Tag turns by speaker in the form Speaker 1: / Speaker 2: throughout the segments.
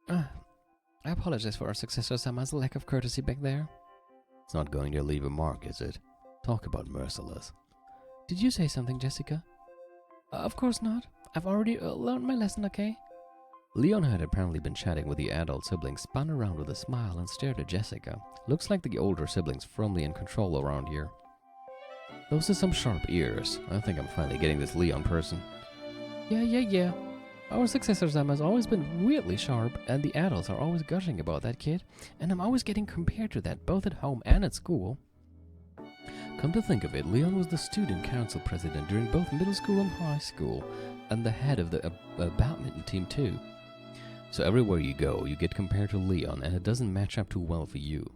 Speaker 1: Ah, I apologize for our successor Sama's lack of courtesy back there.
Speaker 2: It's not going to leave a mark, is it? Talk about merciless.
Speaker 1: Did you say something, Jessica? Of course not. I've already learned my lesson, okay?
Speaker 2: Leon had apparently been chatting with the adult sibling, spun around with a smile and stared at Jessica. Looks like the older sibling's firmly in control around here. Those are some sharp ears. I think I'm finally getting this Leon person.
Speaker 1: Yeah. Our successor Zama's always been really sharp, and the adults are always gushing about that kid, and I'm always getting compared to that, both at home and at school.
Speaker 2: Come to think of it, Leon was the student council president during both middle school and high school, and the head of the badminton team too. So everywhere you go, you get compared to Leon, and it doesn't match up too well for you.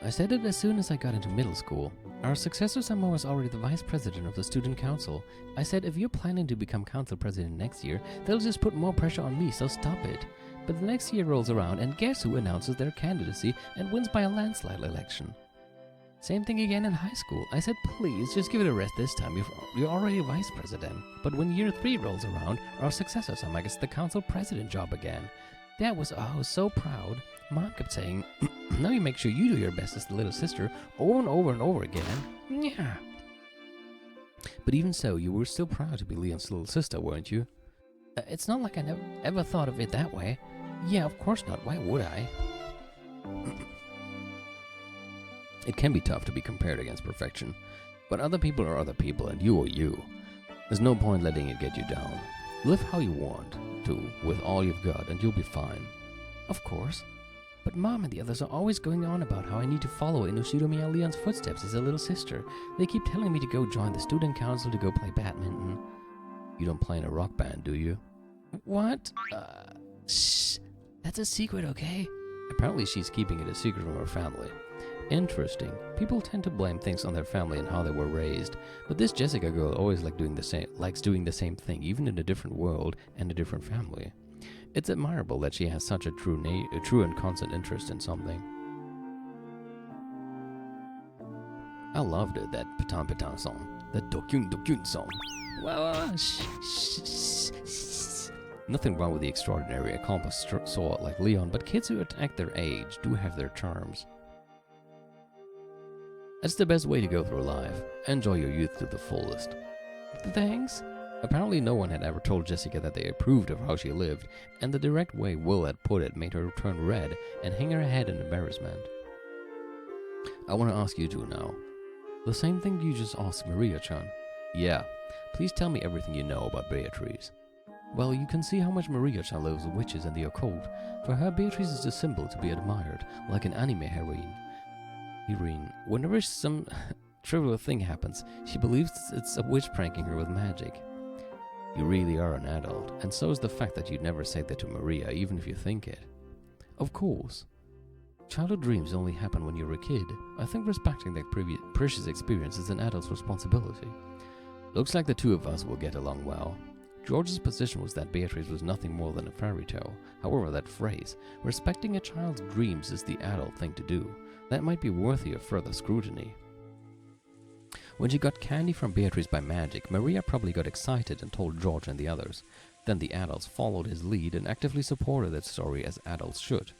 Speaker 1: I said it as soon as I got into middle school. Our successor Sama was already the vice president of the student council. I said, if you're planning to become council president next year, they'll just put more pressure on me, so stop it. But the next year rolls around, and guess who announces their candidacy and wins by a landslide election? Same thing again in high school. I said, please, just give it a rest this time. You're already vice president. But when year 3 rolls around, our successor Sama gets the council president job again. Dad was so proud. Mom kept saying, now you make sure you do your best as the little sister over and over and over again. Yeah.
Speaker 2: But even so, you were still proud to be Leon's little sister, weren't you?
Speaker 1: It's not like I never ever thought of it that way. Yeah, of course not. Why would I?
Speaker 2: It can be tough to be compared against perfection, but other people are other people and you are you. There's no point letting it get you down. Live how you want to, with all you've got, and you'll be fine.
Speaker 1: Of course. But Mom and the others are always going on about how I need to follow in Ushiro Leon's footsteps as a little sister. They keep telling me to go join the student council, to go play badminton.
Speaker 2: You don't play in a rock band, do you?
Speaker 1: What? Shh. That's a secret, okay?
Speaker 2: Apparently she's keeping it a secret from her family. Interesting. People tend to blame things on their family and how they were raised, but this Jessica girl always likes doing the same thing, even in a different world and a different family. It's admirable that she has such a true and constant interest in something. I loved it, that Patan Patan song, that Dokyun Dokyun song.
Speaker 1: Whoa, shh.
Speaker 2: Nothing wrong with the extraordinary, accomplished sort like Leon, but kids who act their age do have their charms. That's the best way to go through life. Enjoy your youth to the fullest.
Speaker 1: Thanks.
Speaker 2: Apparently no one had ever told Jessica that they approved of how she lived, and the direct way Will had put it made her turn red and hang her head in embarrassment. I want to ask you two now. The same thing you just asked Maria-chan. Yeah, please tell me everything you know about Beatrice. Well, you can see how much Maria-chan loves witches and the occult. For her, Beatrice is a symbol to be admired, like an anime heroine. Whenever some trivial thing happens, she believes it's a witch pranking her with magic. You really are an adult, and so is the fact that you'd never say that to Maria, even if you think it. Of course. Childhood dreams only happen when you're a kid. I think respecting that precious experience is an adult's responsibility. Looks like the two of us will get along well. George's position was that Beatrice was nothing more than a fairy tale. However, that phrase, respecting a child's dreams, is the adult thing to do. That might be worthy of further scrutiny. When she got candy from Beatrice by magic, Maria probably got excited and told George and the others. Then the adults followed his lead and actively supported that story as adults should.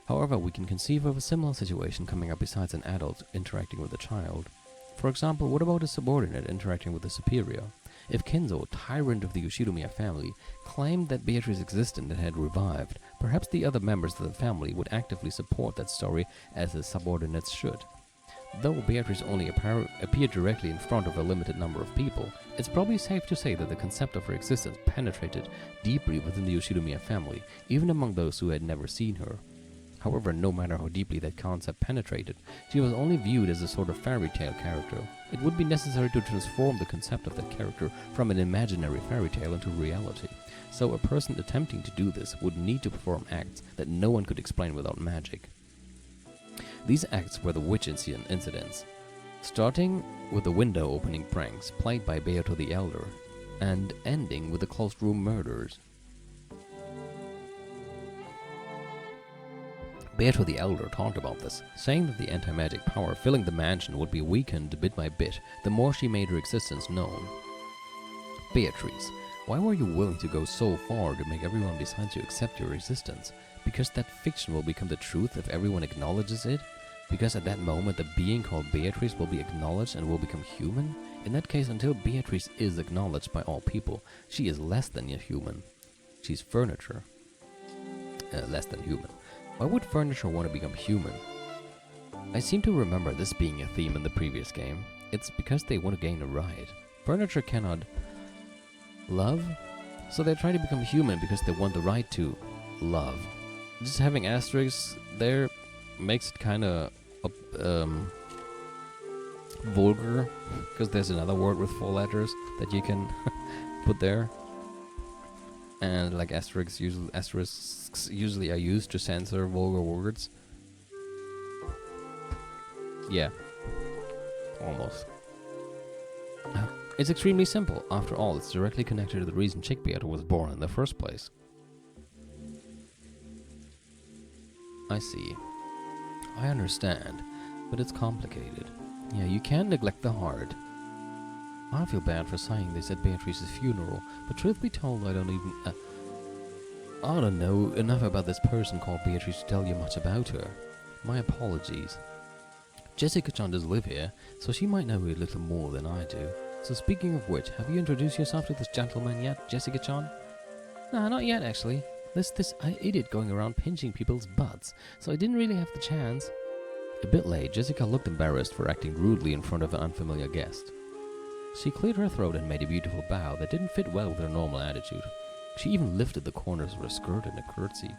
Speaker 2: However, we can conceive of a similar situation coming up besides an adult interacting with a child. For example, what about a subordinate interacting with a superior? If Kenzo, tyrant of the Yoshiromiya family, claimed that Beatrice existed and had revived, perhaps the other members of the family would actively support that story as the subordinates should. Though Beatrice only appeared directly in front of a limited number of people, it's probably safe to say that the concept of her existence penetrated deeply within the Yoshiromiya family, even among those who had never seen her. However, no matter how deeply that concept penetrated, she was only viewed as a sort of fairy tale character. It would be necessary to transform the concept of that character from an imaginary fairy tale into reality. So a person attempting to do this would need to perform acts that no one could explain without magic. These acts were the witch incidents, starting with the window opening pranks played by Beato the Elder, and ending with the closed room murders. Beato the Elder talked about this, saying that the anti-magic power filling the mansion would be weakened bit by bit the more she made her existence known. Beatrice, why were you willing to go so far to make everyone besides you accept your existence? Because that fiction will become the truth if everyone acknowledges it? Because at that moment the being called Beatrice will be acknowledged and will become human? In that case, until Beatrice is acknowledged by all people, she is less than a human. She's furniture. Less than human. Why would furniture want to become human? I seem to remember this being a theme in the previous game. It's because they want to gain a right. Furniture cannot love, so they try to become human because they want the right to love. Just having asterisks there makes it kind of vulgar, because there's another word with 4 letters that you can put there. And like asterisks usually are used to censor vulgar words. Yeah. Almost. It's extremely simple. After all, it's directly connected to the reason Chick Beater was born in the first place. I see. I understand, but it's complicated. Yeah, you can't neglect the heart. I feel bad for saying this at Beatrice's funeral, but truth be told, I don't know enough about this person called Beatrice to tell you much about her. My apologies. Jessica Chan does live here, so she might know a little more than I do. So speaking of which, have you introduced yourself to this gentleman yet, Jessica Chan? Nah, not yet actually. This idiot going around pinching people's butts, so I didn't really have the chance. A bit late, Jessica looked embarrassed for acting rudely in front of an unfamiliar guest. She cleared her throat and made a beautiful bow that didn't fit well with her normal attitude. She even lifted the corners of her skirt in a curtsy.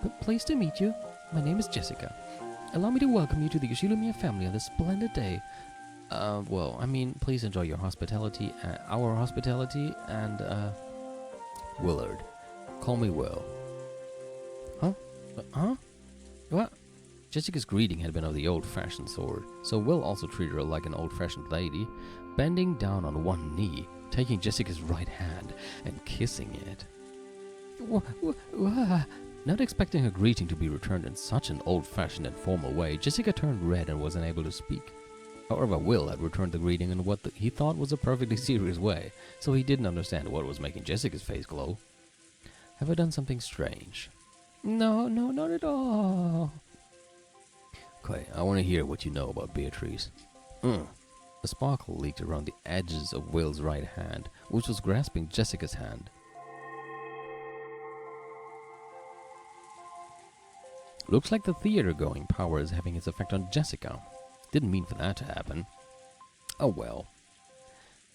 Speaker 2: But pleased to meet you. My name is Jessica. Allow me to welcome you to the Yoshinomiya family on this splendid day. Please enjoy your hospitality, our hospitality, and, Willard. Call me Will. Huh? What? Jessica's greeting had been of the old-fashioned sort, so Will also treated her like an old-fashioned lady, bending down on one knee, taking Jessica's right hand, and kissing it. Not expecting her greeting to be returned in such an old-fashioned and formal way, Jessica turned red and was unable to speak. However, Will had returned the greeting in what he thought was a perfectly serious way, so he didn't understand what was making Jessica's face glow. Have I done something strange? No, not at all. Okay, I want to hear what you know about Beatrice. A sparkle leaked around the edges of Will's right hand, which was grasping Jessica's hand. Looks like the theater-going power is having its effect on Jessica. Didn't mean for that to happen. Oh well.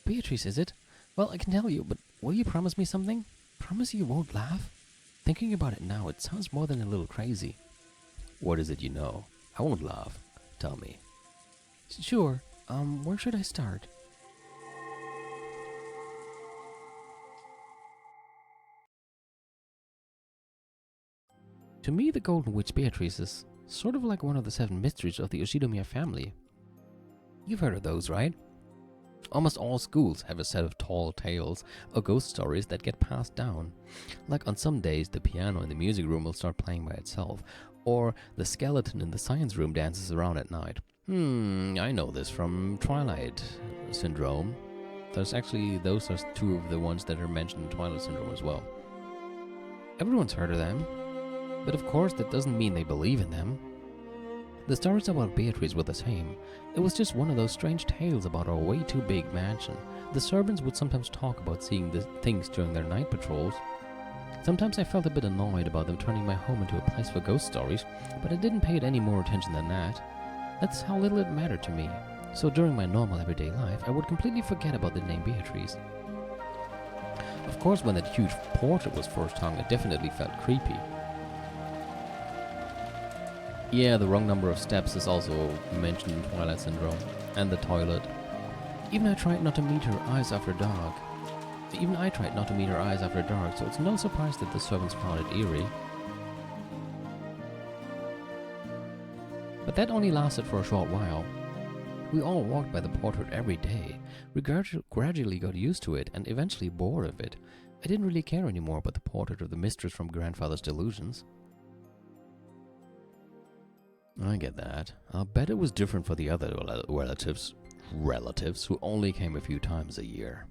Speaker 2: Beatrice, is it? Well, I can tell you, but will you promise me something? Promise you won't laugh? Thinking about it now, it sounds more than a little crazy. What is it you know? I won't laugh. Tell me. Sure. Where should I start? To me, the Golden Witch Beatrice is sort of like one of the 7 mysteries of the Yoshinomiya family. You've heard of those, right? Almost all schools have a set of tall tales or ghost stories that get passed down. Like on some days, the piano in the music room will start playing by itself, or the skeleton in the science room dances around at night. I know this from Twilight Syndrome. Those are 2 of the ones that are mentioned in Twilight Syndrome as well. Everyone's heard of them, but of course that doesn't mean they believe in them. The stories about Beatrice were the same. It was just one of those strange tales about our way too big mansion. The servants would sometimes talk about seeing the things during their night patrols. Sometimes I felt a bit annoyed about them turning my home into a place for ghost stories, but I didn't pay it any more attention than that. That's how little it mattered to me. So during my normal everyday life, I would completely forget about the name Beatrice. Of course, when that huge portrait was first hung, it definitely felt creepy. Yeah, the wrong number of steps is also mentioned in Twilight Syndrome. And the toilet. Even I tried not to meet her eyes after dark, so it's no surprise that the servants found it eerie. But that only lasted for a short while. We all walked by the portrait every day. We gradually got used to it and eventually bored of it. I didn't really care anymore about the portrait of the mistress from Grandfather's Delusions. I get that. I'll bet it was different for the other relatives who only came a few times a year.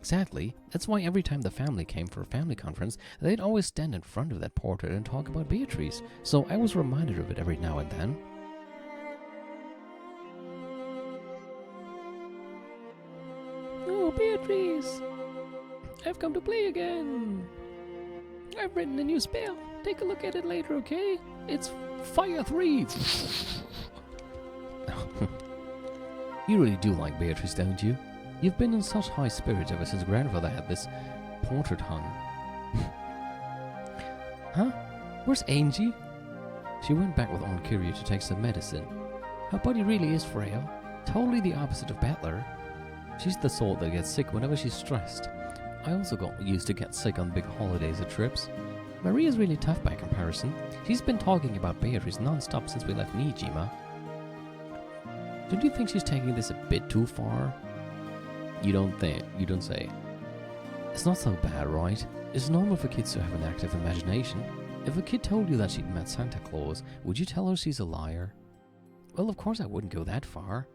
Speaker 1: Exactly. That's why every time the family came for a family conference, they'd always stand in front of that portrait and talk about Beatrice. So I was reminded of it every now and then. Oh, Beatrice! I've come to play again! I've written a new spell. Take a look at it later, okay? It's Fire 3! You really do like Beatrice, don't you? You've been in such high spirits ever since grandfather had this portrait hung. Huh? Where's Angie? She went back with Aunt Kyria to take some medicine. Her body really is frail. Totally the opposite of Battler. She's the sort that gets sick whenever she's stressed. I also got used to get sick on big holidays or trips. Maria's really tough by comparison. She's been talking about Beatrice non-stop since we left Nijima. Don't you think she's taking this a bit too far? You don't say. It's not so bad, right? It's normal for kids to have an active imagination. If a kid told you that she'd met Santa Claus, would you tell her she's a liar? Well, of course I wouldn't go that far.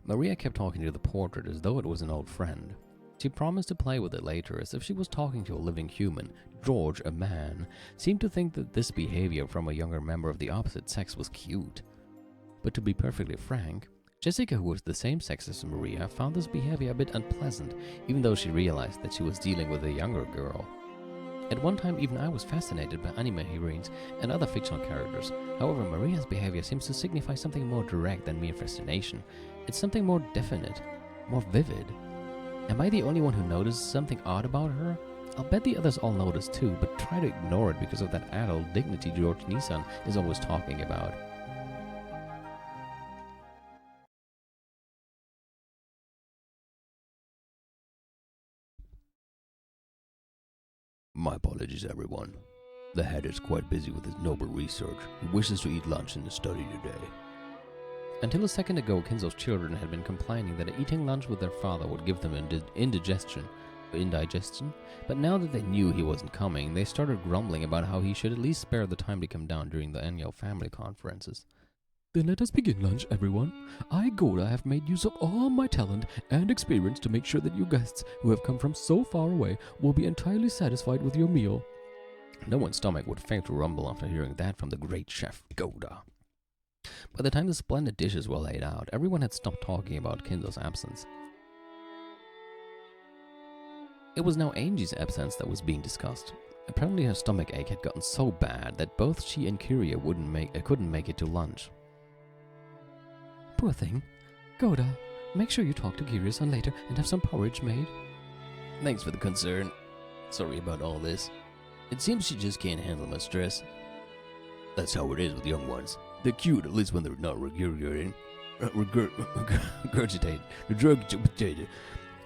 Speaker 1: Maria kept talking to the portrait as though it was an old friend. She promised to play with it later as if she was talking to a living human. George, a man, seemed to think that this behavior from a younger member of the opposite sex was cute. But to be perfectly frank, Jessica, who was the same sex as Maria, found this behavior a bit unpleasant, even though she realized that she was dealing with a younger girl. At one time, even I was fascinated by anime heroines and other fictional characters. However, Maria's behavior seems to signify something more direct than mere fascination. It's something more definite, more vivid. Am I the only one who noticed something odd about her? I'll bet the others all notice too, but try to ignore it because of that adult dignity George Nissan is always talking about.
Speaker 2: My apologies, everyone. The head is quite busy with his noble research. He wishes to eat lunch in the study today.
Speaker 1: Until a second ago, Kinzo's children had been complaining that eating lunch with their father would give them indigestion, but now that they knew he wasn't coming, they started grumbling about how he should at least spare the time to come down during the annual family conferences. Then let us begin lunch, everyone. I, Goda, have made use of all my talent and experience to make sure that you guests who have come from so far away will be entirely satisfied with your meal. No one's stomach would fail to rumble after hearing that from the great chef, Goda. By the time the splendid dishes were laid out, everyone had stopped talking about Kinzo's absence. It was now Angie's absence that was being discussed. Apparently her stomach ache had gotten so bad that both she and Kyria couldn't make it to lunch. Poor thing. Goda, make sure you talk to Kyria-san later and have some porridge made.
Speaker 2: Thanks for the concern. Sorry about all this. It seems she just can't handle my stress. That's how it is with young ones. They're cute, at least when they're not regurgitating.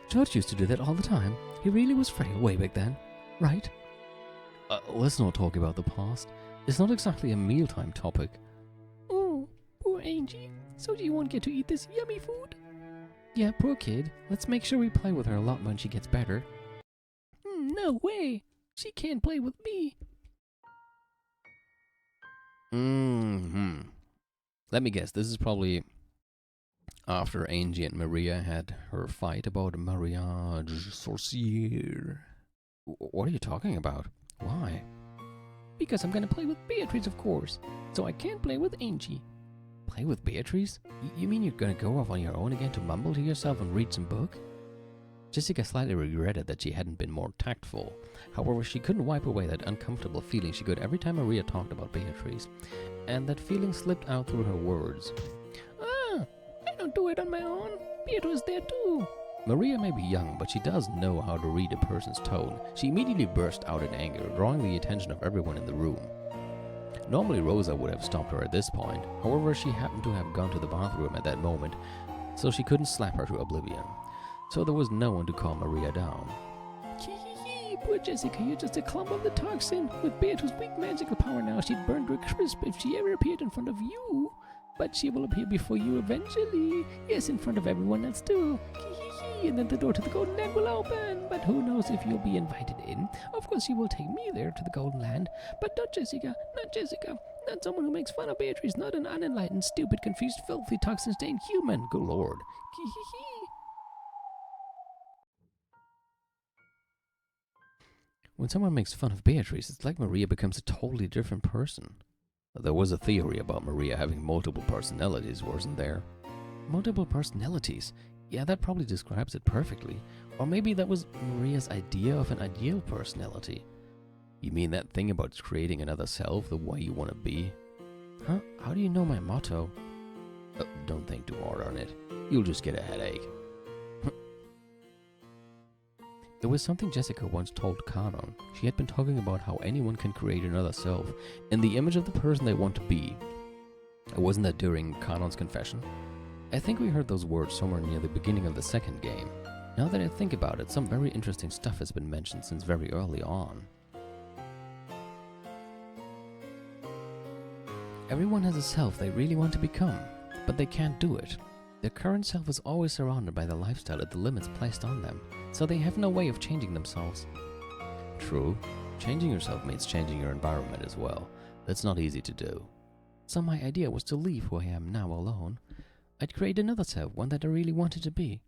Speaker 1: George used to do that all the time. He really was frail way back then, right? Let's not talk about the past. It's not exactly a mealtime topic. Oh, poor Angie. So you won't get to eat this yummy food? Yeah, poor kid. Let's make sure we play with her a lot when she gets better. No way. She can't play with me.
Speaker 2: Let me guess, this is probably after Angie and Maria had her fight about mariage sorcière.
Speaker 1: What are you talking about? Why? Because I'm gonna play with Beatrice, of course. So I can't play with Angie. Play with Beatrice? You mean you're gonna go off on your own again to mumble to yourself and read some book? Jessica slightly regretted that she hadn't been more tactful. However, she couldn't wipe away that uncomfortable feeling she got every time Maria talked about Beatrice. And that feeling slipped out through her words. I don't do it on my own. Beatrice there too. Maria may be young, but she does know how to read a person's tone. She immediately burst out in anger, drawing the attention of everyone in the room. Normally Rosa would have stopped her at this point. However, she happened to have gone to the bathroom at that moment, so she couldn't slap her to oblivion. So there was no one to calm Maria down. Poor Jessica, you're just a clump of the toxin. With Beatrice's weak magical power now, she'd burn to a crisp if she ever appeared in front of you. But she will appear before you eventually. Yes, in front of everyone else too. And then the door to the Golden Land will open. But who knows if you'll be invited in. Of course you will take me there to the Golden Land. But not Jessica, not Jessica. Not someone who makes fun of Beatrice. Not an unenlightened, stupid, confused, filthy, toxin-stained human. Good lord.
Speaker 2: When someone makes fun of Beatrice, it's like Maria becomes a totally different person. There was a theory about Maria having multiple personalities, wasn't there?
Speaker 1: Multiple personalities? Yeah, that probably describes it perfectly. Or maybe that was Maria's idea of an ideal personality.
Speaker 2: You mean that thing about creating another self the way you want to be?
Speaker 1: Huh? How do you know my motto?
Speaker 2: Don't think too hard on it. You'll just get a headache.
Speaker 1: There was something Jessica once told Kanon. She had been talking about how anyone can create another self in the image of the person they want to be.
Speaker 2: Wasn't that during Kanon's confession?
Speaker 1: I think we heard those words somewhere near the beginning of the second game. Now that I think about it, some very interesting stuff has been mentioned since very early on. Everyone has a self they really want to become, but they can't do it. Their current self is always surrounded by the lifestyle and the limits placed on them, so they have no way of changing themselves.
Speaker 2: True. Changing yourself means changing your environment as well. That's not easy to do.
Speaker 1: So my idea was to leave who I am now alone. I'd create another self, one that I really wanted to be.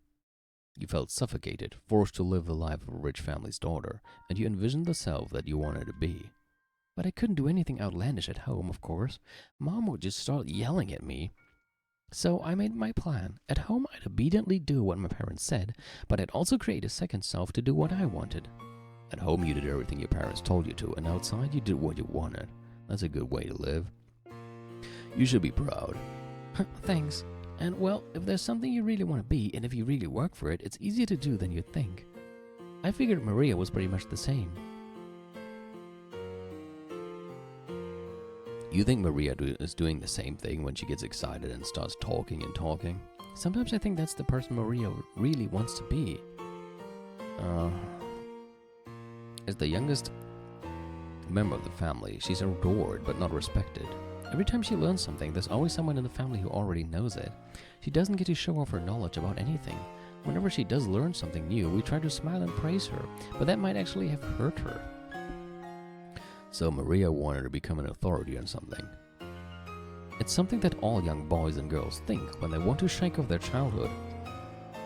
Speaker 2: You felt suffocated, forced to live the life of a rich family's daughter, and you envisioned the self that you wanted to be.
Speaker 1: But I couldn't do anything outlandish at home, of course. Mom would just start yelling at me. So I made my plan. At home, I'd obediently do what my parents said, but I'd also create a second self to do what I wanted.
Speaker 2: At home, you did everything your parents told you to, and outside, you did what you wanted. That's a good way to live. You should be proud.
Speaker 1: Thanks. And well, if there's something you really want to be, and if you really work for it, it's easier to do than you'd think. I figured Maria was pretty much the same.
Speaker 2: You think Maria is doing the same thing when she gets excited and starts talking and talking?
Speaker 1: Sometimes I think that's the person Maria really wants to be.
Speaker 2: As the youngest member of the family, she's adored but not respected.
Speaker 1: Every time she learns something, there's always someone in the family who already knows it. She doesn't get to show off her knowledge about anything. Whenever she does learn something new, we try to smile and praise her, but that might actually have hurt her.
Speaker 2: So Maria wanted to become an authority on something.
Speaker 1: It's something that all young boys and girls think when they want to shake off their childhood.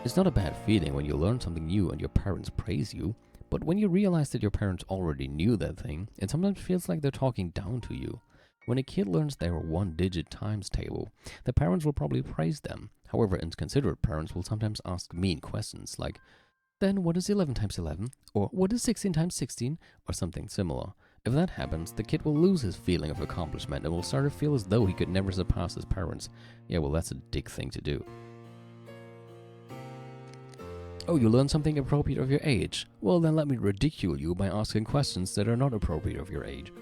Speaker 1: It's not a bad feeling when you learn something new and your parents praise you, but when you realize that your parents already knew that thing, it sometimes feels like they're talking down to you. When a kid learns their one-digit times table, the parents will probably praise them. However, inconsiderate parents will sometimes ask mean questions like, "Then what is 11 times 11? Or what is 16 times 16? Or something similar. If that happens, the kid will lose his feeling of accomplishment and will start to feel as though he could never surpass his parents. Yeah, well, that's a dick thing to do. Oh, you learned something appropriate of your age? Well, then let me ridicule you by asking questions that are not appropriate of your age.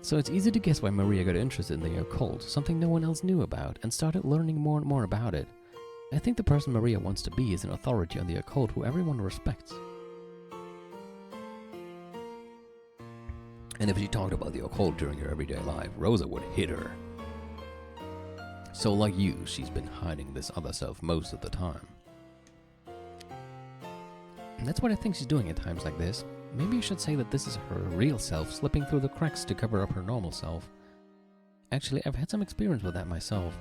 Speaker 1: So it's easy to guess why Maria got interested in the occult, something no one else knew about, and started learning more and more about it. I think the person Maria wants to be is an authority on the occult who everyone respects.
Speaker 2: And if she talked about the occult during her everyday life, Rosa would hit her. So like you, she's been hiding this other self most of the time.
Speaker 1: That's what I think she's doing at times like this. Maybe you should say that this is her real self slipping through the cracks to cover up her normal self. Actually, I've had some experience with that myself.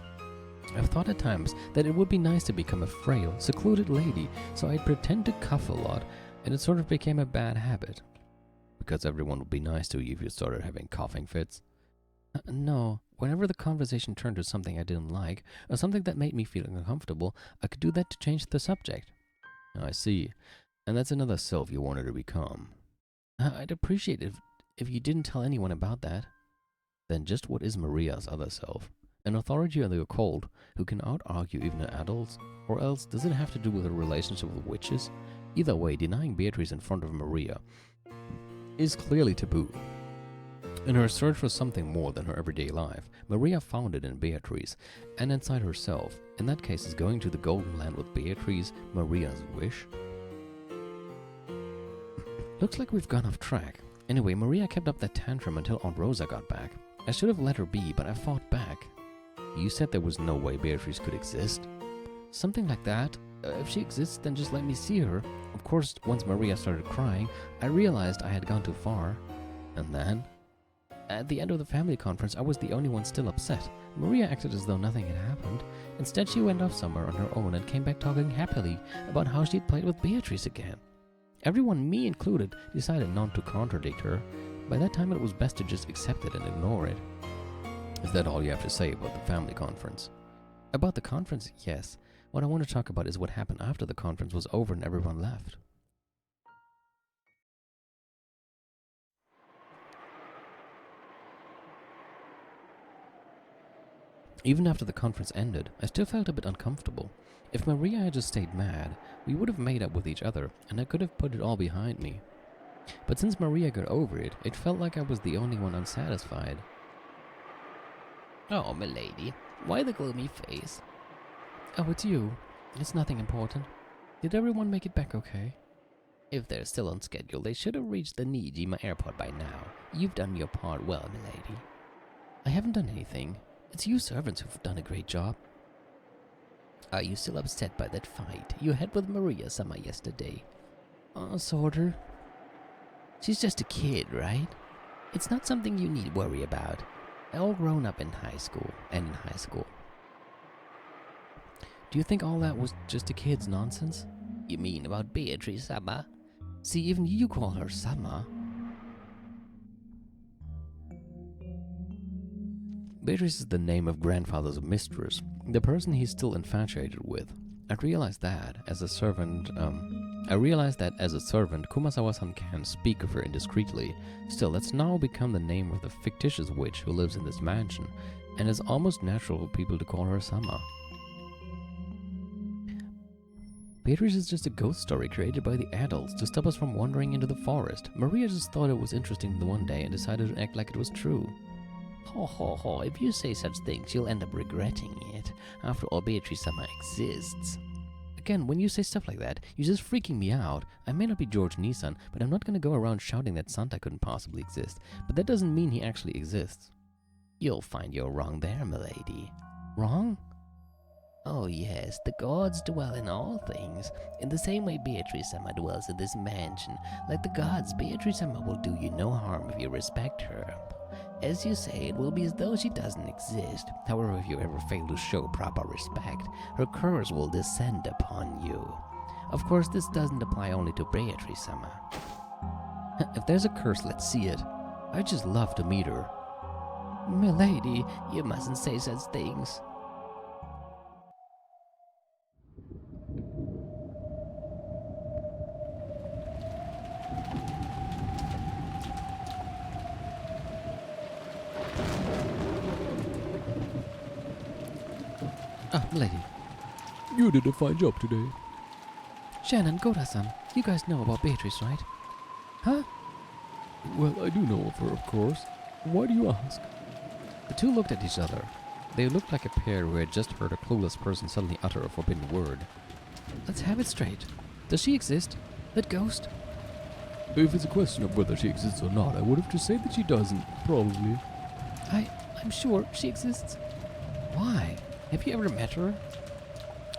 Speaker 1: I've thought at times that it would be nice to become a frail, secluded lady, so I'd pretend to cough a lot, and it sort of became a bad habit.
Speaker 2: Because everyone would be nice to you if you started having coughing fits?
Speaker 1: No. Whenever the conversation turned to something I didn't like, or something that made me feel uncomfortable, I could do that to change the subject.
Speaker 2: I see. And that's another self you wanted to become.
Speaker 1: I'd appreciate it if you didn't tell anyone about that.
Speaker 2: Then just what is Maria's other self? An authority on the occult who can out-argue even adults? Or else does it have to do with a relationship with witches? Either way, denying Beatrice in front of Maria is clearly taboo. In her search for something more than her everyday life, Maria found it in Beatrice, and inside herself. In that case, is going to the Golden Land with Beatrice Maria's wish?
Speaker 1: Looks like we've gone off track. Anyway, Maria kept up that tantrum until Aunt Rosa got back. I should have let her be, but I fought back.
Speaker 2: You said there was no way Beatrice could exist?
Speaker 1: Something like that. If she exists, then just let me see her. Of course, once Maria started crying, I realized I had gone too far.
Speaker 2: And then?
Speaker 1: At the end of the family conference, I was the only one still upset. Maria acted as though nothing had happened. Instead, she went off somewhere on her own and came back talking happily about how she'd played with Beatrice again. Everyone, me included, decided not to contradict her. By that time it was best to just accept it and ignore it.
Speaker 2: Is that all you have to say about the family conference?
Speaker 1: About the conference, yes. What I want to talk about is what happened after the conference was over and everyone left. Even after the conference ended, I still felt a bit uncomfortable. If Maria had just stayed mad, we would have made up with each other, and I could have put it all behind me. But since Maria got over it, it felt like I was the only one unsatisfied.
Speaker 2: Oh, milady, why the gloomy face?
Speaker 1: Oh, it's you. It's nothing important. Did everyone make it back okay?
Speaker 2: If they're still on schedule, they should have reached the Nijima airport by now. You've done your part well, milady.
Speaker 1: I haven't done anything. It's you servants who've done a great job.
Speaker 2: Are you still upset by that fight you had with Maria-sama yesterday?
Speaker 1: Sorta.
Speaker 2: She's just a kid, right? It's not something you need worry about. All grown up in high school.
Speaker 1: Do you think all that was just a kid's nonsense?
Speaker 2: You mean about Beatrice-sama?
Speaker 1: See, even you call her Sama. Beatrice is the name of grandfather's mistress, the person he's still infatuated with. I realized that as a servant, Kumasawa-san can speak of her indiscreetly. Still, that's now become the name of the fictitious witch who lives in this mansion, and it's almost natural for people to call her Sama. Beatrice is just a ghost story created by the adults to stop us from wandering into the forest. Maria just thought it was interesting the one day and decided to act like it was true.
Speaker 2: Ho, if you say such things, you'll end up regretting it. After all, Beatrice-sama exists.
Speaker 1: Again, when you say stuff like that, you're just freaking me out. I may not be George Nissan, but I'm not gonna go around shouting that Santa couldn't possibly exist. But that doesn't mean he actually exists.
Speaker 2: You'll find you're wrong there, milady.
Speaker 1: Wrong?
Speaker 2: Oh yes, the gods dwell in all things. In the same way Beatrice-sama dwells in this mansion. Like the gods, Beatrice-sama will do you no harm if you respect her. As you say, it will be as though she doesn't exist. However, if you ever fail to show proper respect, her curse will descend upon you. Of course, this doesn't apply only to Beatrice-sama.
Speaker 1: If there's a curse, let's see it. I'd just love to meet her.
Speaker 2: Milady, you mustn't say such things.
Speaker 1: Lady.
Speaker 3: You did a fine job today.
Speaker 1: Shannon, Goda-san, you guys know about Beatrice, right? Huh?
Speaker 3: Well, I do know of her, of course. Why do you ask?
Speaker 1: The two looked at each other. They looked like a pair who had just heard a clueless person suddenly utter a forbidden word. Let's have it straight. Does she exist? That ghost?
Speaker 3: If it's a question of whether she exists or not, I would have to say that she doesn't, probably.
Speaker 1: I'm sure she exists. Why? Have you ever met her?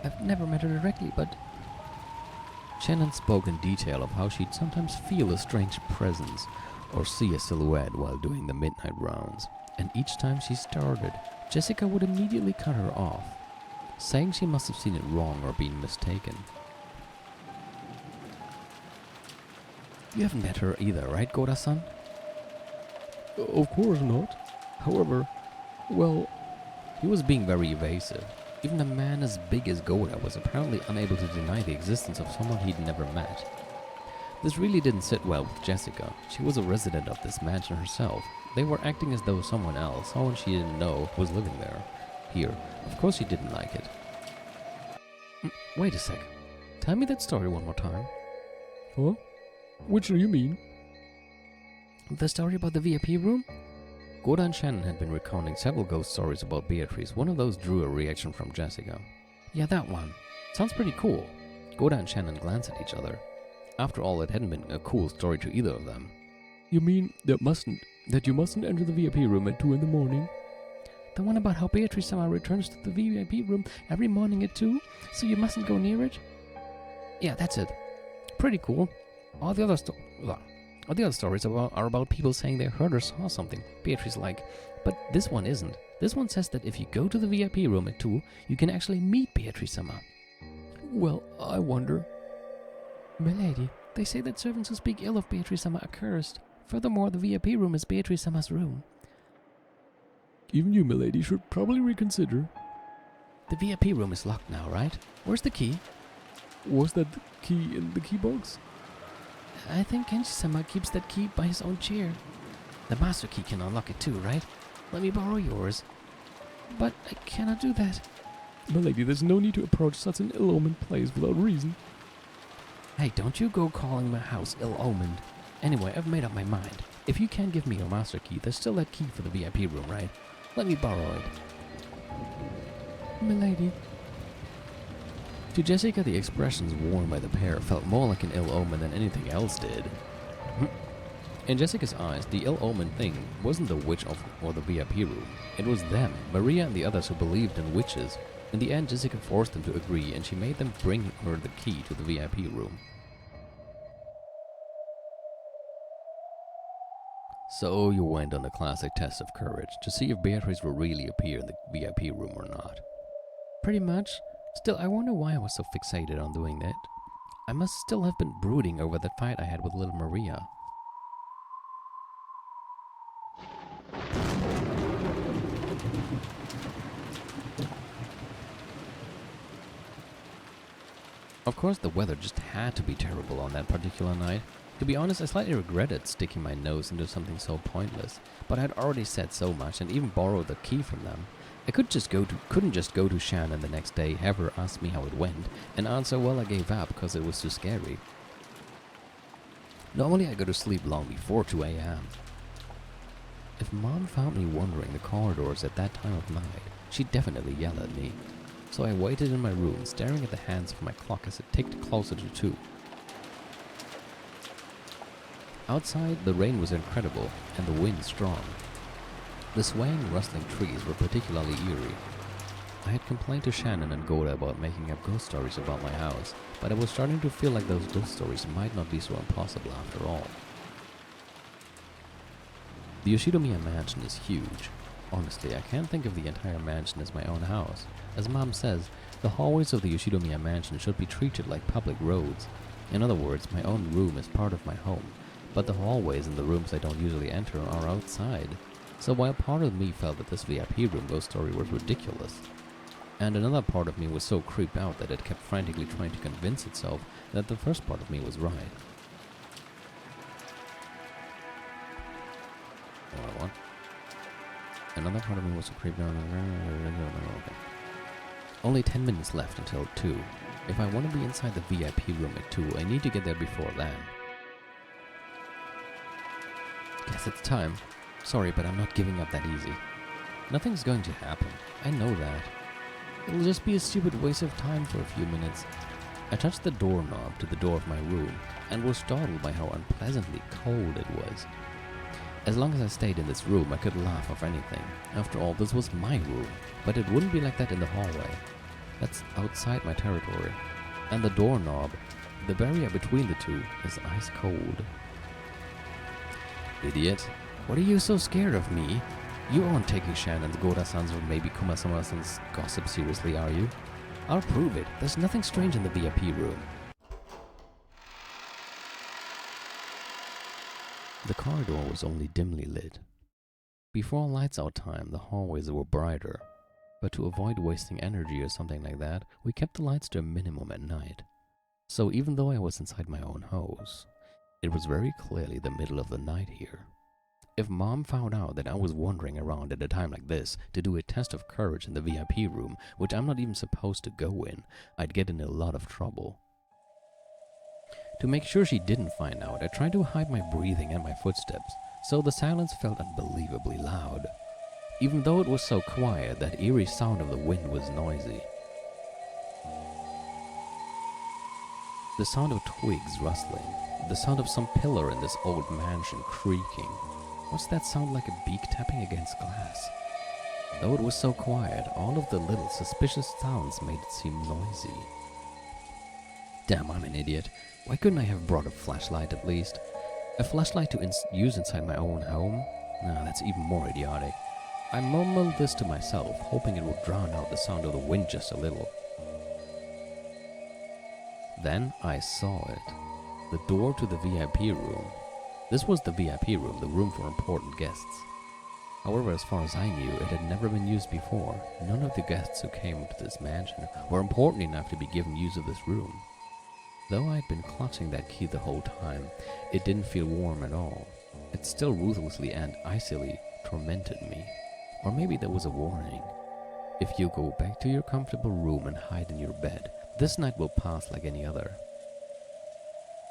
Speaker 1: I've never met her directly, but... Shannon spoke in detail of how she'd sometimes feel a strange presence or see a silhouette while doing the midnight rounds. And each time she started, Jessica would immediately cut her off, saying she must have seen it wrong or been mistaken. You haven't met her either, right, Goda-san?
Speaker 3: Of course not. However, well...
Speaker 1: He was being very evasive. Even a man as big as Goda was apparently unable to deny the existence of someone he'd never met. This really didn't sit well with Jessica. She was a resident of this mansion herself. They were acting as though someone else, someone she didn't know, was living there. Here, of course she didn't like it. Wait a sec. Tell me that story one more time.
Speaker 3: Huh? Which do you mean?
Speaker 1: The story about the VIP room? Goda and Shannon had been recounting several ghost stories about Beatrice. One of those drew a reaction from Jessica. Yeah, that one. Sounds pretty cool. Goda and Shannon glanced at each other. After all, it hadn't been a cool story to either of them.
Speaker 3: You mean that you mustn't enter the VIP room at 2 in the morning?
Speaker 1: The one about how Beatrice-sama returns to the VIP room every morning at 2, so you mustn't go near it? Yeah, that's it. Pretty cool. All the other stories are about people saying they heard or saw something, Beatrice-like. But this one isn't. This one says that if you go to the VIP room at 2, you can actually meet Beatrice-sama.
Speaker 3: Well, I wonder...
Speaker 1: Milady, They say that servants who speak ill of Beatrice Summer are cursed. Furthermore, the VIP room is Beatrice Summer's room.
Speaker 3: Even you, milady, should probably reconsider.
Speaker 1: The VIP room is locked now, right? Where's the key?
Speaker 3: Was that the key in the key box?
Speaker 1: I think Kenshi-sama keeps that key by his own chair. The master key can unlock it too, right? Let me borrow yours. But I cannot do that.
Speaker 3: Milady, there's no need to approach such an ill-omened place without reason.
Speaker 1: Hey, don't you go calling my house ill-omened. Anyway, I've made up my mind. If you can't give me your master key, there's still that key for the VIP room, right? Let me borrow it.
Speaker 3: Milady.
Speaker 2: To Jessica, the expressions worn by the pair felt more like an ill omen than anything else did. In Jessica's eyes, the ill-omened thing wasn't the witch or the VIP room. It was them, Maria and the others who believed in witches. In the end, Jessica forced them to agree, and she made them bring her the key to the VIP room. So you went on the classic test of courage to see if Beatrice will really appear in the VIP room or not.
Speaker 1: Pretty much. Still, I wonder why I was so fixated on doing that. I must still have been brooding over that fight I had with little Maria.
Speaker 2: Of course, the weather just had to be terrible on that particular night. To be honest, I slightly regretted sticking my nose into something so pointless, but I had already said so much and even borrowed the key from them. I couldn't just go to Shannon the next day, have her ask me how it went, and answer, well, I gave up because it was too scary. Normally I go to sleep long before 2 a.m. If Mom found me wandering the corridors at that time of night, she'd definitely yell at me. So I waited in my room, staring at the hands of my clock as it ticked closer to 2. Outside, the rain was incredible, and the wind strong. The swaying, rustling trees were particularly eerie. I had complained to Shannon and Goda about making up ghost stories about my house, but I was starting to feel like those ghost stories might not be so impossible after all. The Yoshinomiya mansion is huge. Honestly, I can't think of the entire mansion as my own house. As Mom says, the hallways of the Yoshinomiya mansion should be treated like public roads. In other words, my own room is part of my home, but the hallways and the rooms I don't usually enter are outside. So while part of me felt that this VIP room ghost story was ridiculous, and another part of me was so creeped out that it kept frantically trying to convince itself that the first part of me was right. What? Another part of me was so creeped out. Okay. Only 10 minutes left until 2. If I want to be inside the VIP room at 2, I need to get there before then. Guess it's time. Sorry, but I'm not giving up that easy. Nothing's going to happen. I know that. It'll just be a stupid waste of time for a few minutes. I touched the doorknob to the door of my room and was startled by how unpleasantly cold it was. As long as I stayed in this room, I could laugh off anything. After all, this was my room, but it wouldn't be like that in the hallway. That's outside my territory. And the doorknob, the barrier between the two, is ice cold. Idiot. What are you so scared of me? You aren't taking Shannon's, Goda-san's, or maybe Kuma-sama-san's gossip seriously, are you? I'll prove it. There's nothing strange in the VIP room. The corridor was only dimly lit. Before lights out time, the hallways were brighter, but to avoid wasting energy or something like that, we kept the lights to a minimum at night. So even though I was inside my own house, it was very clearly the middle of the night here. If Mom found out that I was wandering around at a time like this to do a test of courage in the VIP room, which I'm not even supposed to go in, I'd get in a lot of trouble. To make sure she didn't find out, I tried to hide my breathing and my footsteps, so the silence felt unbelievably loud. Even though it was so quiet, that eerie sound of the wind was noisy. The sound of twigs rustling, the sound of some pillar in this old mansion creaking. What's that sound like a beak tapping against glass? Though it was so quiet, all of the little suspicious sounds made it seem noisy. Damn, I'm an idiot. Why couldn't I have brought a flashlight at least? A flashlight to use inside my own home? No, that's even more idiotic. I mumbled this to myself, hoping it would drown out the sound of the wind just a little. Then I saw it. The door to the VIP room. This was the VIP room, the room for important guests. However, as far as I knew, it had never been used before. None of the guests who came to this mansion were important enough to be given use of this room. Though I'd been clutching that key the whole time, it didn't feel warm at all. It still ruthlessly and icily tormented me. Or maybe there was a warning. If you go back to your comfortable room and hide in your bed, this night will pass like any other.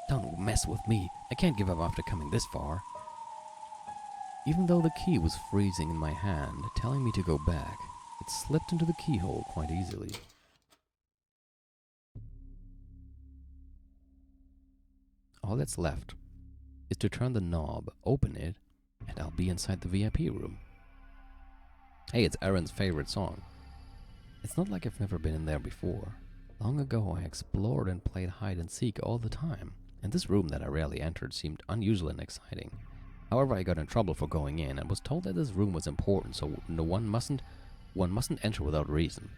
Speaker 2: Don't mess with me. I can't give up after coming this far. Even though the key was freezing in my hand, telling me to go back, it slipped into the keyhole quite easily. All that's left is to turn the knob, open it, and I'll be inside the VIP room. Hey, it's Aaron's favorite song. It's not like I've never been in there before. Long ago, I explored and played hide and seek all the time, and this room that I rarely entered seemed unusual and exciting. However, I got in trouble for going in and was told that this room was important, so one mustn't enter without reason.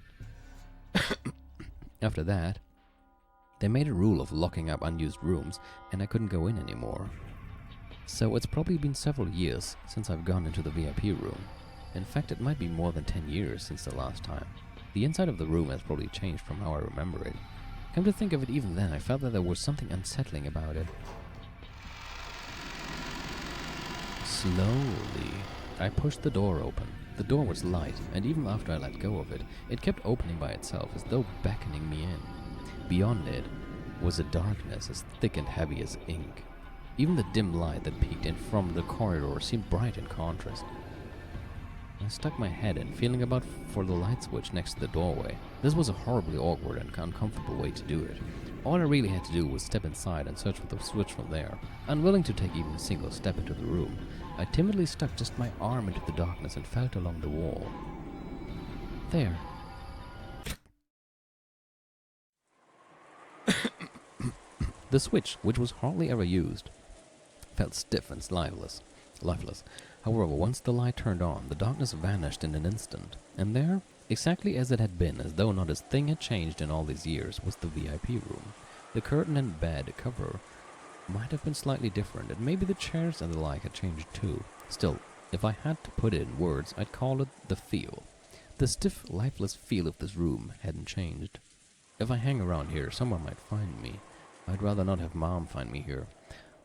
Speaker 2: After that, they made a rule of locking up unused rooms, and I couldn't go in anymore. So it's probably been several years since I've gone into the VIP room. In fact, it might be more than 10 years since the last time. The inside of the room has probably changed from how I remember it. Come to think of it, even then, I felt that there was something unsettling about it. Slowly, I pushed the door open. The door was light, and even after I let go of it, it kept opening by itself as though beckoning me in. Beyond it was a darkness as thick and heavy as ink. Even the dim light that peeked in from the corridor seemed bright in contrast. I stuck my head in, feeling about for the light switch next to the doorway. This was a horribly awkward and uncomfortable way to do it. All I really had to do was step inside and search for the switch from there. Unwilling to take even a single step into the room, I timidly stuck just my arm into the darkness and felt along the wall. There. The switch, which was hardly ever used, felt stiff and lifeless. However, once the light turned on, the darkness vanished in an instant, and there, exactly as it had been, as though not a thing had changed in all these years, was the VIP room. The curtain and bed cover might have been slightly different, and maybe the chairs and the like had changed too. Still, if I had to put it in words, I'd call it the feel. The stiff, lifeless feel of this room hadn't changed. If I hang around here, someone might find me. I'd rather not have Mom find me here.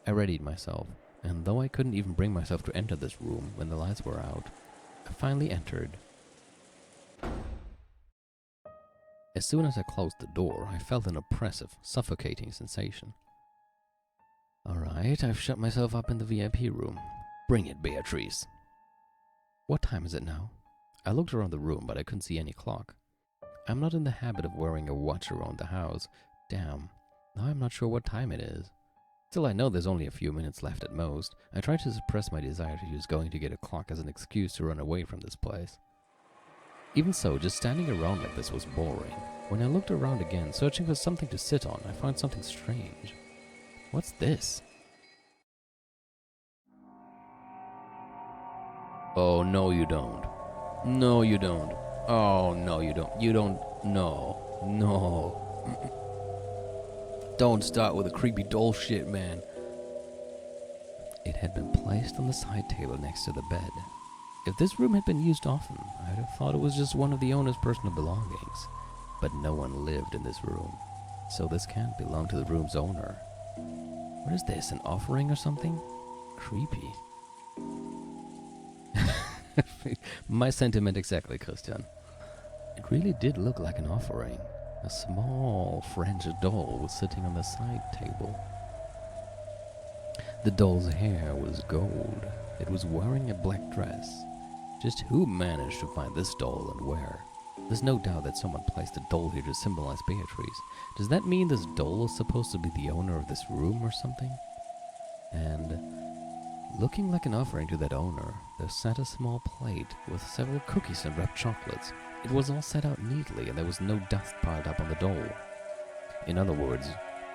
Speaker 2: I readied myself, and though I couldn't even bring myself to enter this room when the lights were out, I finally entered. As soon as I closed the door, I felt an oppressive, suffocating sensation. Alright, I've shut myself up in the VIP room. Bring it, Beatrice. What time is it now? I looked around the room, but I couldn't see any clock. I'm not in the habit of wearing a watch around the house. Damn, now I'm not sure what time it is. Still, I know there's only a few minutes left at most. I tried to suppress my desire to use going to get a clock as an excuse to run away from this place. Even so, just standing around like this was boring. When I looked around again, searching for something to sit on, I found something strange. What's this? Oh, no you don't. No you don't. Oh, no you don't. You don't. No. No. Don't start with the creepy doll shit, man. It had been placed on the side table next to the bed. If this room had been used often, I'd have thought it was just one of the owner's personal belongings. But no one lived in this room, so this can't belong to the room's owner. What is this, an offering or something? Creepy. My sentiment exactly, Christian. It really did look like an offering. A small French doll was sitting on the side table. The doll's hair was gold. It was wearing a black dress. Just who managed to find this doll and where? There's no doubt that someone placed a doll here to symbolize Beatrice. Does that mean this doll is supposed to be the owner of this room or something? And looking like an offering to that owner, there sat a small plate with several cookies and wrapped chocolates. It was all set out neatly and there was no dust piled up on the doll. In other words,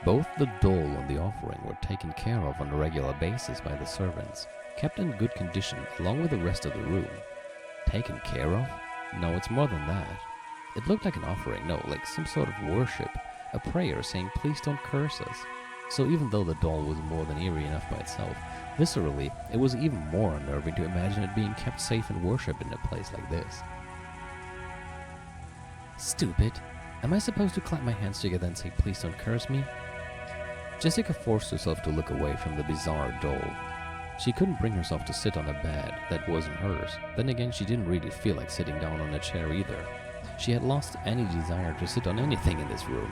Speaker 2: both the doll and the offering were taken care of on a regular basis by the servants, kept in good condition along with the rest of the room. Taken care of? No, it's more than that. It looked like an offering, no, like some sort of worship, a prayer saying, please don't curse us. So even though the doll was more than eerie enough by itself, viscerally, it was even more unnerving to imagine it being kept safe and worshipped in a place like this. Stupid. Am I supposed to clap my hands together and say, please don't curse me? Jessica forced herself to look away from the bizarre doll. She couldn't bring herself to sit on a bed that wasn't hers. Then again, she didn't really feel like sitting down on a chair either. She had lost any desire to sit on anything in this room.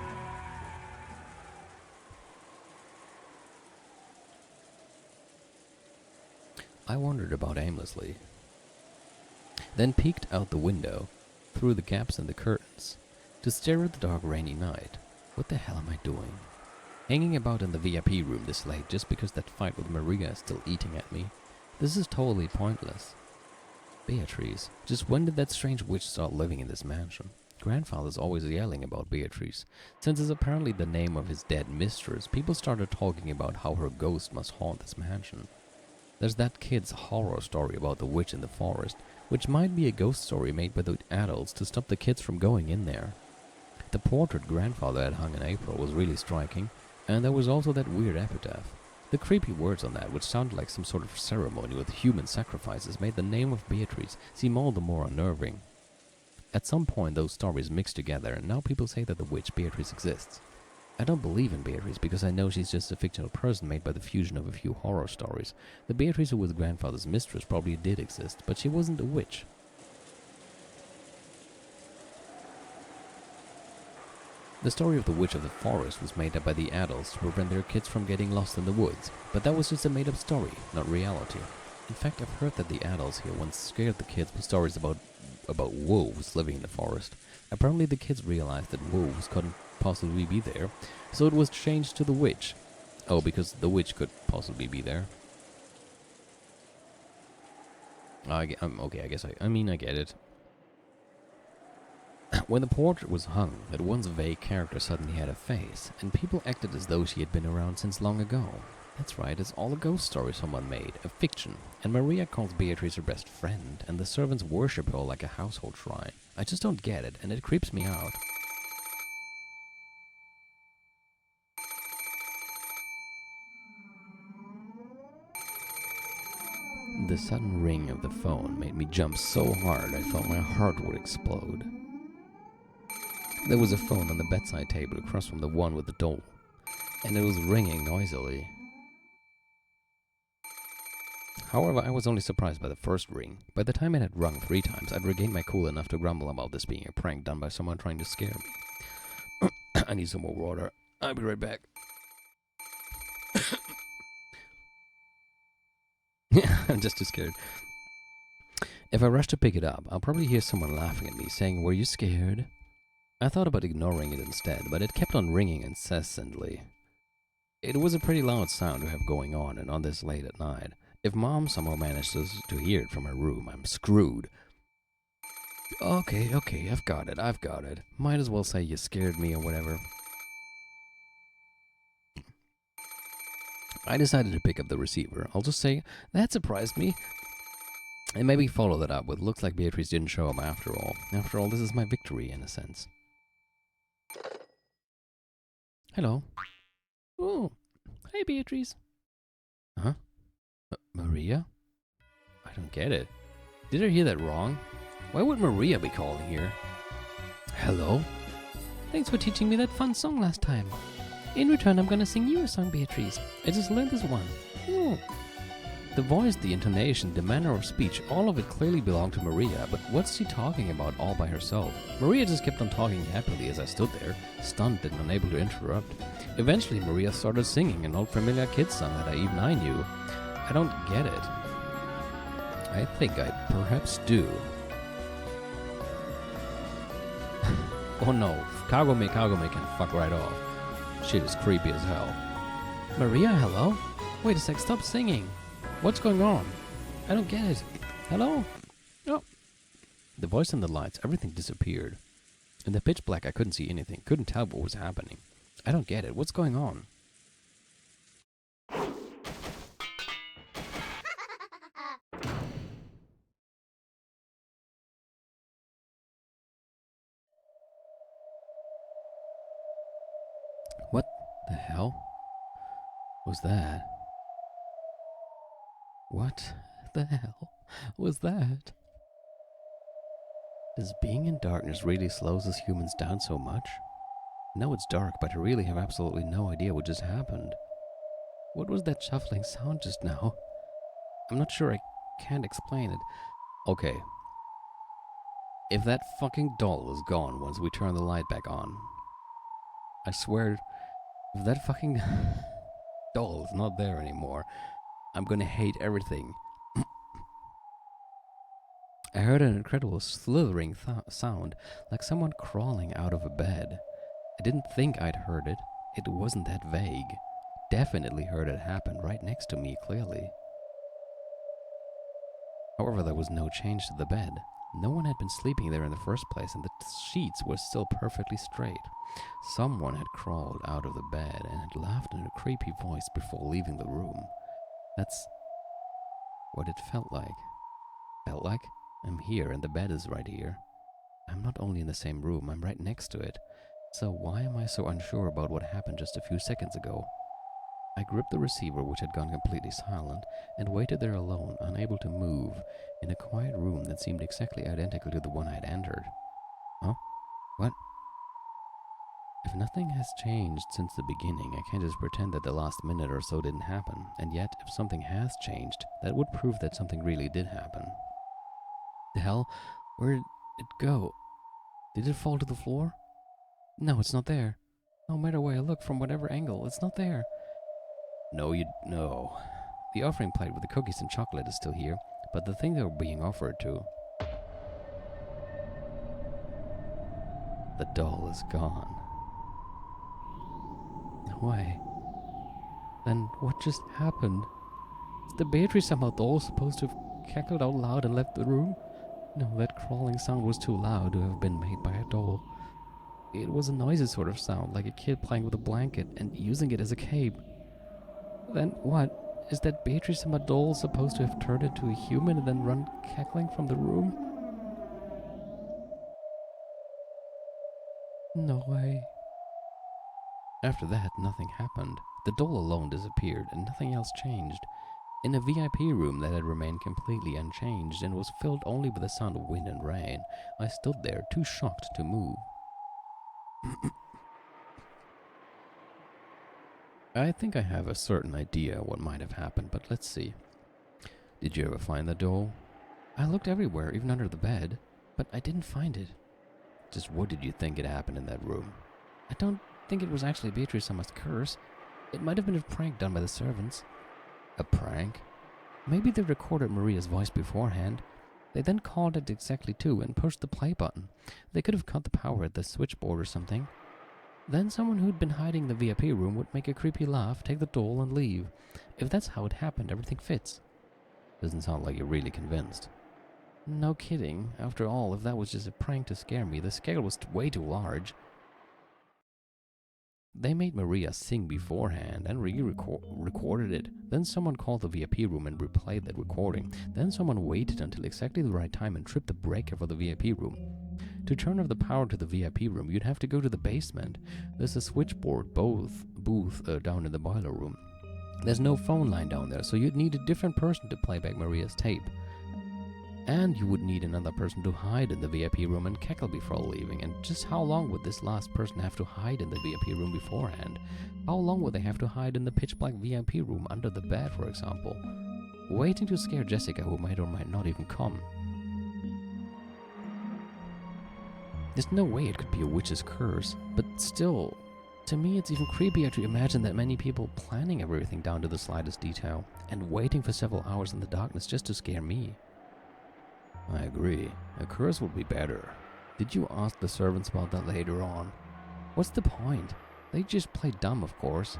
Speaker 2: I wandered about aimlessly, then peeked out the window, through the gaps in the curtains, to stare at the dark rainy night. What the hell am I doing? Hanging about in the VIP room this late just because that fight with Maria is still eating at me. This is totally pointless. Beatrice. Just when did that strange witch start living in this mansion? Grandfather's always yelling about Beatrice. Since it's apparently the name of his dead mistress, people started talking about how her ghost must haunt this mansion. There's that kid's horror story about the witch in the forest, which might be a ghost story made by the adults to stop the kids from going in there. The portrait grandfather had hung in April was really striking, and there was also that weird epitaph. The creepy words on that, which sounded like some sort of ceremony with human sacrifices, made the name of Beatrice seem all the more unnerving. At some point those stories mixed together, and now people say that the witch Beatrice exists. I don't believe in Beatrice because I know she's just a fictional person made by the fusion of a few horror stories. The Beatrice who was grandfather's mistress probably did exist, but she wasn't a witch. The story of the witch of the forest was made up by the adults to prevent their kids from getting lost in the woods, but that was just a made-up story, not reality. In fact, I've heard that the adults here once scared the kids with stories about wolves living in the forest. Apparently the kids realized that wolves couldn't possibly be there, so it was changed to the witch. Oh, because the witch could possibly be there. Okay, I guess I get it. When the portrait was hung, that once vague character suddenly had a face, and people acted as though she had been around since long ago. That's right, it's all a ghost story someone made, a fiction, and Maria calls Beatrice her best friend, and the servants worship her like a household shrine. I just don't get it, and it creeps me out. The sudden ring of the phone made me jump so hard I felt my heart would explode. There was a phone on the bedside table across from the one with the doll, and it was ringing noisily. However, I was only surprised by the first ring. By the time it had rung 3 times, I'd regained my cool enough to grumble about this being a prank done by someone trying to scare me. I need some more water. I'll be right back. I'm just too scared. If I rush to pick it up, I'll probably hear someone laughing at me, saying, "Were you scared?" I thought about ignoring it instead, but it kept on ringing incessantly. It was a pretty loud sound to have going on, and on this late at night. If Mom somehow manages to hear it from her room, I'm screwed. Okay, I've got it. Might as well say you scared me or whatever. I decided to pick up the receiver. I'll just say, that surprised me. And maybe follow that up with, looks like Beatrice didn't show up after all. After all, this is my victory in a sense. Hello. Oh, hey Beatrice. Huh? Maria? I don't get it. Did I hear that wrong? Why would Maria be calling here? Hello? Thanks for teaching me that fun song last time. In return, I'm gonna sing you a song, Beatrice. I just learned this one. Ooh. The voice, the intonation, the manner of speech, all of it clearly belonged to Maria, but what's she talking about all by herself? Maria just kept on talking happily as I stood there, stunned and unable to interrupt. Eventually, Maria started singing an old familiar kid's song that even I knew. I don't get it. I think I perhaps do. Oh no, Kagome can fuck right off. Shit is creepy as hell. Maria, hello? Wait a sec, stop singing. What's going on? I don't get it. Hello? Oh. The voice and the lights, everything disappeared. In the pitch black, I couldn't see anything, couldn't tell what was happening. I don't get it. What's going on? What the hell? was that? What the hell was that? Does being in darkness really slows us humans down so much? I know it's dark, but I really have absolutely no idea what just happened. What was that shuffling sound just now? I'm not sure, I can't explain it. Okay. If that fucking doll is gone once we turn the light back on, I swear, if that fucking doll is not there anymore, I'm gonna hate everything. I heard an incredible slithering sound, like someone crawling out of a bed. I didn't think I'd heard it. It wasn't that vague. Definitely heard it happen right next to me, clearly. However, there was no change to the bed. No one had been sleeping there in the first place, and the sheets were still perfectly straight. Someone had crawled out of the bed and had laughed in a creepy voice before leaving the room. That's what it felt like. Felt like? I'm here and the bed is right here. I'm not only in the same room, I'm right next to it. So why am I so unsure about what happened just a few seconds ago? I gripped the receiver, which had gone completely silent, and waited there alone, unable to move, in a quiet room that seemed exactly identical to the one I had entered. Huh? What? If nothing has changed since the beginning, I can't just pretend that the last minute or so didn't happen, and yet, if something has changed, that would prove that something really did happen. The hell? Where did it go? Did it fall to the floor? No, it's not there. No matter where I look, from whatever angle, it's not there. No. The offering plate with the cookies and chocolate is still here, but the thing they were being offered to... The doll is gone. No way. Then what just happened? Is the Beatrice somehow doll supposed to have cackled out loud and left the room? No, that crawling sound was too loud to have been made by a doll. It was a noisy sort of sound, like a kid playing with a blanket and using it as a cape. Then what? Is that Beatrice and my doll supposed to have turned into a human and then run cackling from the room? No way. After that, nothing happened. The doll alone disappeared and nothing else changed. In a VIP room that had remained completely unchanged and was filled only with the sound of wind and rain, I stood there, too shocked to move. I think I have a certain idea what might have happened, but let's see. Did you ever find the doll? I looked everywhere, even under the bed, but I didn't find it. Just what did you think had happened in that room? I don't think it was actually Beatrice Summer's curse. It might have been a prank done by the servants. A prank? Maybe they recorded Maria's voice beforehand. They then called it exactly 2 and pushed the play button. They could have cut the power at the switchboard or something. Then someone who'd been hiding in the VIP room would make a creepy laugh, take the doll, and leave. If that's how it happened, everything fits. Doesn't sound like you're really convinced. No kidding. After all, if that was just a prank to scare me, the scale was way too large. They made Maria sing beforehand and recorded it. Then someone called the VIP room and replayed that recording. Then someone waited until exactly the right time and tripped the breaker for the VIP room. To turn off the power to the VIP room, you'd have to go to the basement. There's a switchboard booth down in the boiler room. There's no phone line down there, so you'd need a different person to play back Maria's tape. And you would need another person to hide in the VIP room and cackle before leaving. And just how long would this last person have to hide in the VIP room beforehand? How long would they have to hide in the pitch black VIP room under the bed, for example? Waiting to scare Jessica, who might or might not even come. There's no way it could be a witch's curse, but still, to me it's even creepier to imagine that many people planning everything down to the slightest detail and waiting for several hours in the darkness just to scare me. I agree. A curse would be better. Did you ask the servants about that later on? What's the point? They just played dumb, of course.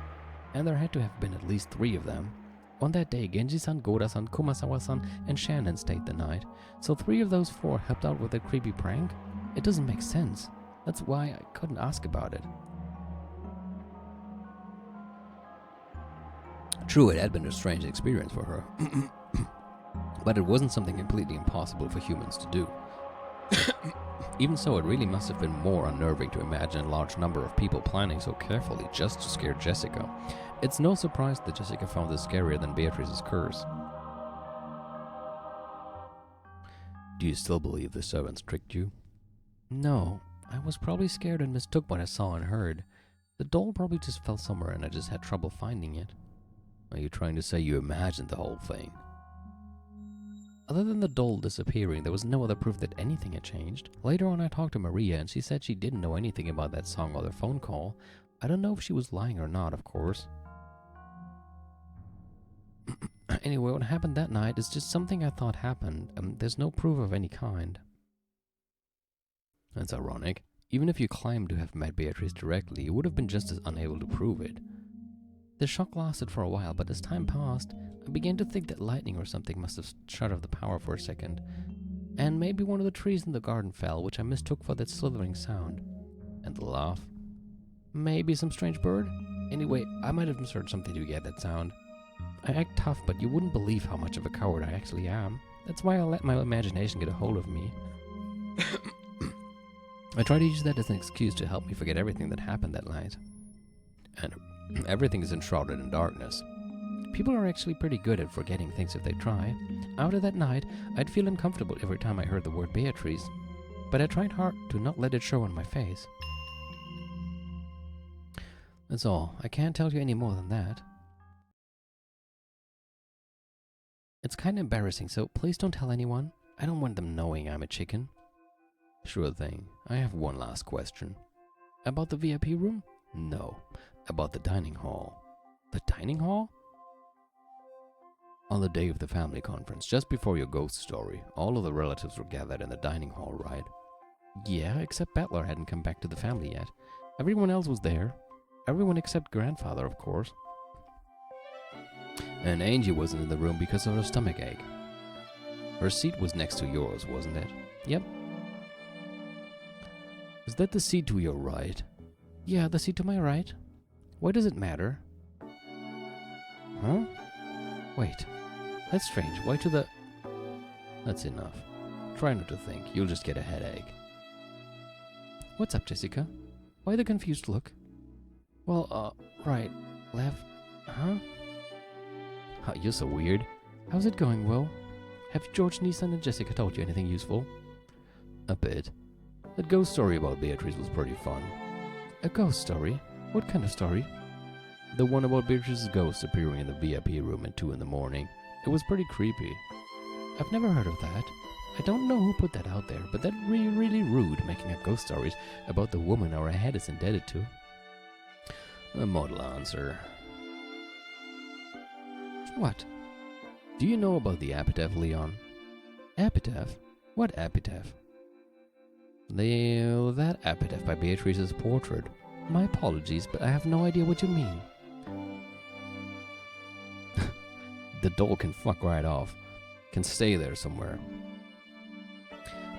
Speaker 2: And there had to have been at least 3 of them. On that day, Genji-san, Goda-san, Kumasawa-san, and Shannon stayed the night. So 3 of those 4 helped out with a creepy prank? It doesn't make sense. That's why I couldn't ask about it. True, it had been a strange experience for her. But it wasn't something completely impossible for humans to do. Even so, it really must have been more unnerving to imagine a large number of people planning so carefully just to scare Jessica. It's no surprise that Jessica found this scarier than Beatrice's curse. Do you still believe the servants tricked you?
Speaker 1: No, I was probably scared and mistook what I saw and heard. The doll probably just fell somewhere and I just had trouble finding it.
Speaker 2: Are you trying to say you imagined the whole thing?
Speaker 1: Other than the doll disappearing, there was no other proof that anything had changed. Later on, I talked to Maria and she said she didn't know anything about that song or their phone call. I don't know if she was lying or not, of course. Anyway, what happened that night is just something I thought happened. There's no proof of any kind.
Speaker 2: That's ironic. Even if you claimed to have met Beatrice directly, you would have been just as unable to prove it.
Speaker 1: The shock lasted for a while, but as time passed, I began to think that lightning or something must have shut off the power for a second. And maybe one of the trees in the garden fell, which I mistook for that slithering sound.
Speaker 2: And the laugh?
Speaker 1: Maybe some strange bird? Anyway, I might have misheard something to get that sound. I act tough, but you wouldn't believe how much of a coward I actually am. That's why I let my imagination get a hold of me. I try to use that as an excuse to help me forget everything that happened that night.
Speaker 2: And everything is enshrouded in darkness.
Speaker 1: People are actually pretty good at forgetting things if they try. After that night, I'd feel uncomfortable every time I heard the word Beatrice, but I tried hard to not let it show on my face. That's all. I can't tell you any more than that. It's kind of embarrassing, so please don't tell anyone. I don't want them knowing I'm a chicken.
Speaker 2: Sure thing. I have one last question.
Speaker 1: About the VIP room?
Speaker 2: No, about the dining hall.
Speaker 1: The dining hall?
Speaker 2: On the day of the family conference, just before your ghost story, all of the relatives were gathered in the dining hall, right?
Speaker 1: Yeah, except Butler hadn't come back to the family yet. Everyone else was there. Everyone except grandfather, of course.
Speaker 2: And Angie wasn't in the room because of her stomachache. Her seat was next to yours, wasn't it?
Speaker 1: Yep.
Speaker 2: Is that the seat to your right?
Speaker 1: Yeah, the seat to my right. Why does it matter? Huh? Wait. That's strange. Why to the...
Speaker 2: That's enough. Try not to think. You'll just get a headache.
Speaker 1: What's up, Jessica? Why the confused look? Well, right. Left. Huh?
Speaker 2: You're so weird.
Speaker 1: How's it going, Will? Have George, Nissan, and Jessica told you anything useful?
Speaker 2: A bit. That ghost story about Beatrice was pretty fun.
Speaker 1: A ghost story? What kind of story?
Speaker 2: The one about Beatrice's ghost appearing in the VIP room at 2 in the morning. It was pretty creepy.
Speaker 1: I've never heard of that. I don't know who put that out there, but that's really, really rude, making up ghost stories about the woman our head is indebted to.
Speaker 2: A model answer.
Speaker 1: What?
Speaker 2: Do you know about the epitaph, Leon?
Speaker 1: Epitaph? What epitaph?
Speaker 2: That epitaph by Beatrice's portrait.
Speaker 1: My apologies, but I have no idea what you mean.
Speaker 2: The doll can fuck right off. Can stay there somewhere.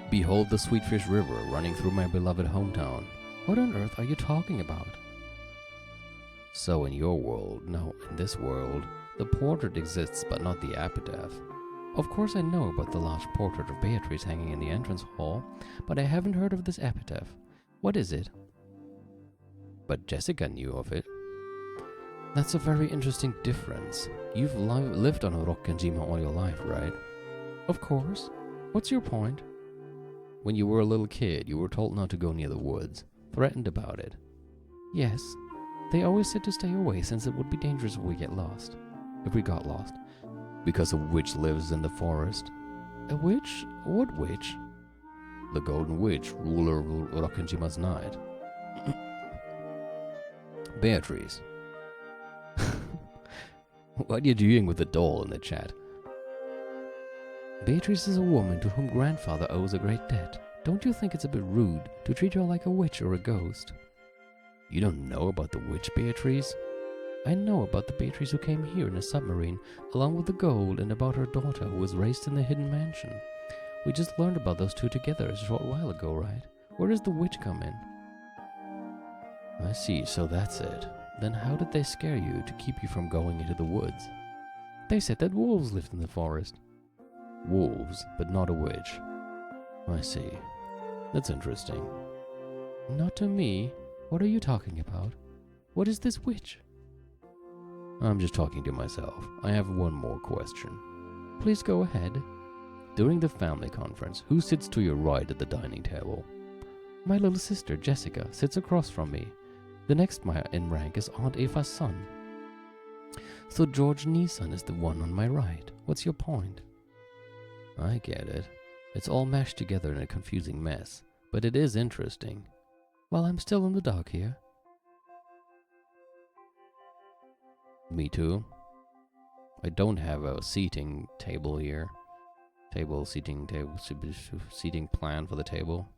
Speaker 2: Behold the Sweetfish River running through my beloved hometown.
Speaker 1: What on earth are you talking about?
Speaker 2: So in your world, no, in this world, the portrait exists but not the epitaph.
Speaker 1: Of course I know about the large portrait of Beatrice hanging in the entrance hall, but I haven't heard of this epitaph. What is it?
Speaker 2: But Jessica knew of it.
Speaker 1: That's a very interesting difference.
Speaker 2: You've lived on Orokanjima all your life, right?
Speaker 1: Of course. What's your point?
Speaker 2: When you were a little kid, you were told not to go near the woods. Threatened about it.
Speaker 1: Yes. They always said to stay away since it would be dangerous if we got lost.
Speaker 2: Because a witch lives in the forest.
Speaker 1: A witch? What witch?
Speaker 2: The Golden Witch, ruler of Orokanjima's night. Beatrice. What are you doing with the doll in the chat?
Speaker 1: Beatrice is a woman to whom grandfather owes a great debt. Don't you think it's a bit rude to treat her like a witch or a ghost?
Speaker 2: You don't know about the witch Beatrice?
Speaker 1: I know about the Beatrice who came here in a submarine, along with the gold, and about her daughter who was raised in the hidden mansion. We just learned about those two together a short while ago, right? Where does the witch come in?
Speaker 2: I see, so that's it.
Speaker 1: Then how did they scare you to keep you from going into the woods? They said that wolves lived in the forest.
Speaker 2: Wolves, but not a witch. I see. That's interesting.
Speaker 1: Not to me. What are you talking about? What is this witch?
Speaker 2: I'm just talking to myself. I have one more question.
Speaker 1: Please go ahead.
Speaker 2: During the family conference, who sits to your right at the dining table?
Speaker 1: My little sister, Jessica, sits across from me. The next in rank is Aunt Eva's son. So George Neeson is the one on my right. What's your point?
Speaker 2: I get it. It's all mashed together in a confusing mess, but it is interesting.
Speaker 1: Well, I'm still in the dark here.
Speaker 2: Me too. I don't have a seating table here. Seating plan for the table.